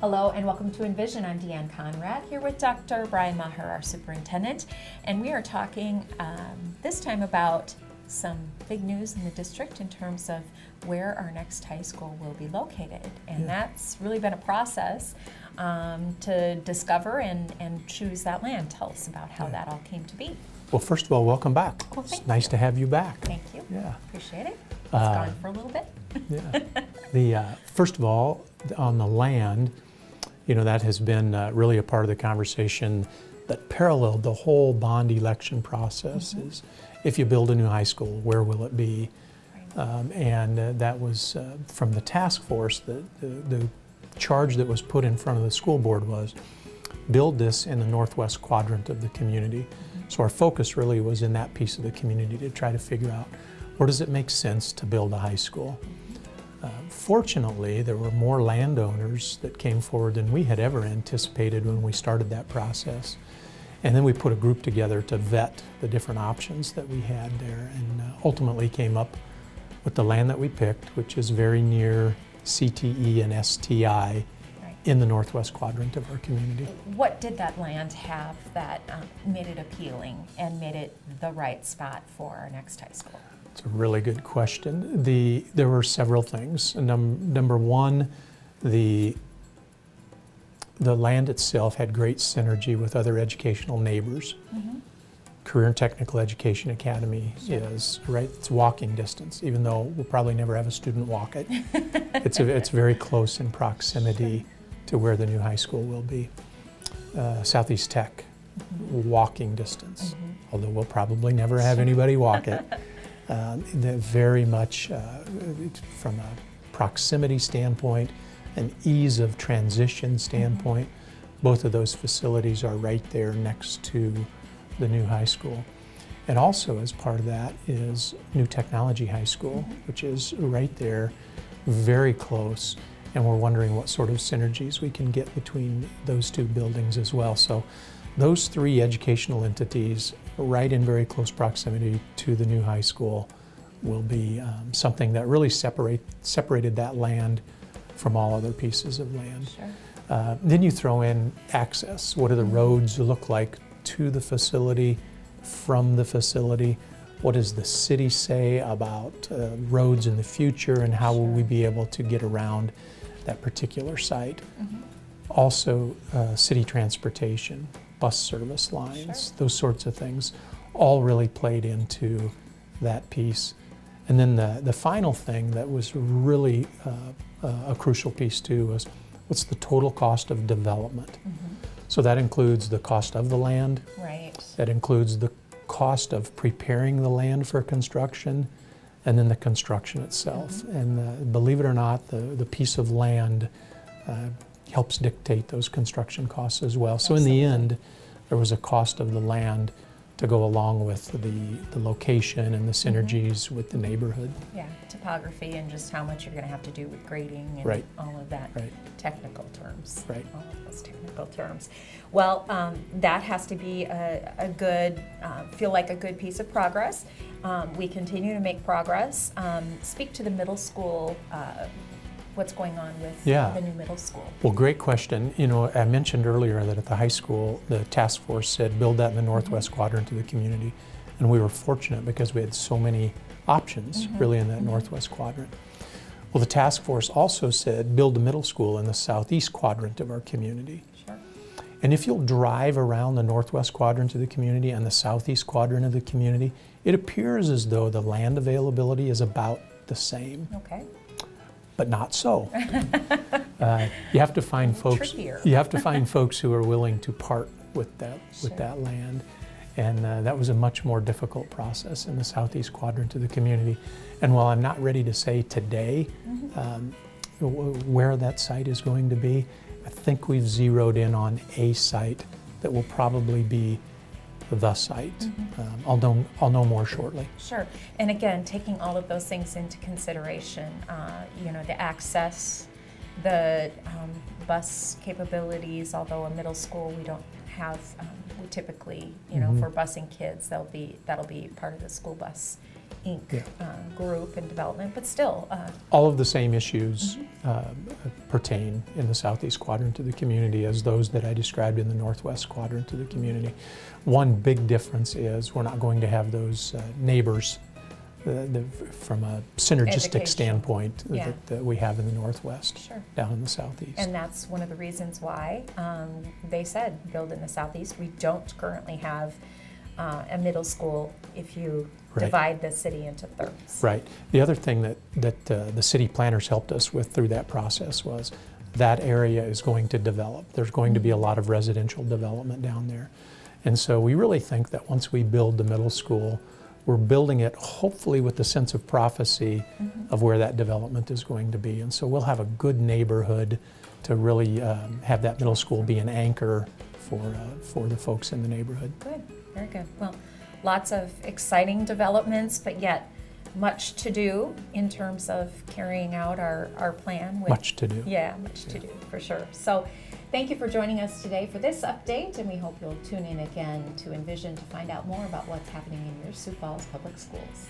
Hello and welcome to Envision. I'm Deanne Conrad here with Dr. Brian Maher, our superintendent, and we are talking this time about some big news in the district in terms of where our next high school will be located. And that's really been a process to discover and choose that land. Tell us about how that all came to be. Well, first of all, welcome back. Well, It's nice to have you back. Thank you. Yeah. Appreciate it. It's gone for a little bit. Yeah. First of all, on the land, that has been really a part of the conversation that paralleled the whole bond election process. Is if you build a new high school, where will it be? And that was from the task force. The charge that was put in front of the school board was build this in the northwest quadrant of the community. So our focus really was in that piece of the community to try to figure out where does it make sense to build a high school. Fortunately, there were more landowners that came forward than we had ever anticipated when we started that process. And then we put a group together to vet the different options that we had there, and ultimately came up with the land that we picked, which is very near CTE and STI in the northwest quadrant of our community. What did that land have that made it appealing and made it the right spot for our next high school? It's a really good question. There were several things. Number one, the land itself had great synergy with other educational neighbors. Career and Technical Education Academy is right, it's walking distance, even though we'll probably never have a student walk it. It's very close in proximity to where the new high school will be. Southeast Tech, walking distance, although we'll probably never have anybody walk it. They're very much from a proximity standpoint, an ease of transition standpoint, both of those facilities are right there next to the new high school. And also as part of that is New Technology High School, which is right there, very close, and we're wondering what sort of synergies we can get between those two buildings as well. So those three educational entities right in very close proximity to the new high school will be something that really separated that land from all other pieces of land. Then you throw in access. What do the roads look like to the facility, from the facility? What does the city say about roads in the future, and how will we be able to get around that particular site? Also, city transportation, bus service lines, those sorts of things, all really played into that piece. And then the final thing that was really a crucial piece too was what's the total cost of development? So that includes the cost of the land. That includes the cost of preparing the land for construction, and then the construction itself. And believe it or not, the piece of land helps dictate those construction costs as well. So in the end, there was a cost of the land to go along with the location and the synergies with the neighborhood. Yeah, topography and just how much you're going to have to do with grading and all of that technical terms. All of those technical terms. Well, that has to be a good, feel like a good piece of progress. We continue to make progress. Speak to the middle school. What's going on with the new middle school? Well, great question. I mentioned earlier that at the high school, the task force said build that in the northwest quadrant of the community. And we were fortunate because we had so many options really in that northwest quadrant. Well, the task force also said build the middle school in the southeast quadrant of our community. And if you'll drive around the northwest quadrant of the community and the southeast quadrant of the community, it appears as though the land availability is about the same. But not so. You have to find folks. You have to find folks who are willing to part with that land, and that was a much more difficult process in the southeast quadrant of the community. And while I'm not ready to say today where that site is going to be, I think we've zeroed in on a site that will probably be the site. I'll know more shortly. Sure, and again, taking all of those things into consideration, the access, the bus capabilities, although a middle school we don't have, we typically, for busing kids, that'll be part of the school bus Inc. Yeah. Group and development, but still, All of the same issues pertain in the southeast quadrant to the community as those that I described in the northwest quadrant to the community. One big difference is we're not going to have those neighbors from a synergistic Education. standpoint Yeah. that we have in the northwest sure. down in the southeast. And that's one of the reasons why they said build in the southeast. We don't currently have a middle school if you Right. divide the city into thirds. Right. The other thing that the city planners helped us with through that process was that area is going to develop. There's going to be a lot of residential development down there. And so we really think that once we build the middle school, we're building it hopefully with the sense of prophecy of where that development is going to be. And so we'll have a good neighborhood to really have that middle school be an anchor for the folks in the neighborhood. Good, very good. Well, lots of exciting developments, but yet much to do in terms of carrying out our plan. Much to do. Yeah, much to do, for sure. So thank you for joining us today for this update, and we hope you'll tune in again to Envision to find out more about what's happening in your Sioux Falls Public Schools.